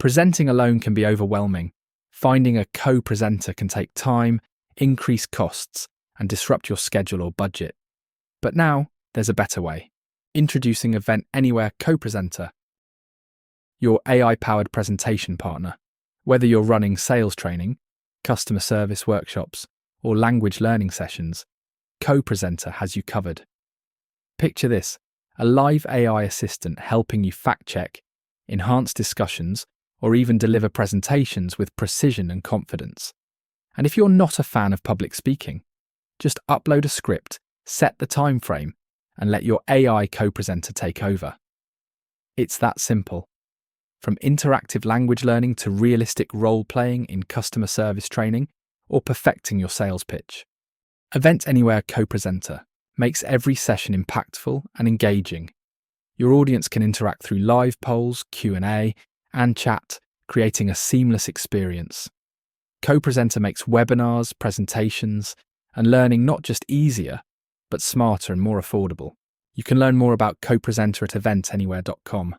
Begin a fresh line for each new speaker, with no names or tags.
Presenting alone can be overwhelming. Finding a co-presenter can take time, increase costs, and disrupt your schedule or budget. But now, there's a better way. Introducing Event Anywhere Co-Presenter, your AI-powered presentation partner. Whether you're running sales training, customer service workshops, or language learning sessions, Co-Presenter has you covered. Picture this, a live AI assistant helping you fact-check, enhance discussions, or even deliver presentations with precision and confidence. And if you're not a fan of public speaking, just upload a script, set the time frame, and let your AI co-presenter take over. It's that simple. From interactive language learning to realistic role-playing in customer service training or perfecting your sales pitch. Event Anywhere Co-Presenter makes every session impactful and engaging. Your audience can interact through live polls, Q&A, and chat, creating a seamless experience. Co-Presenter makes webinars, presentations, and learning not just easier, but smarter and more affordable. You can learn more about Co-Presenter at eventanywhere.com.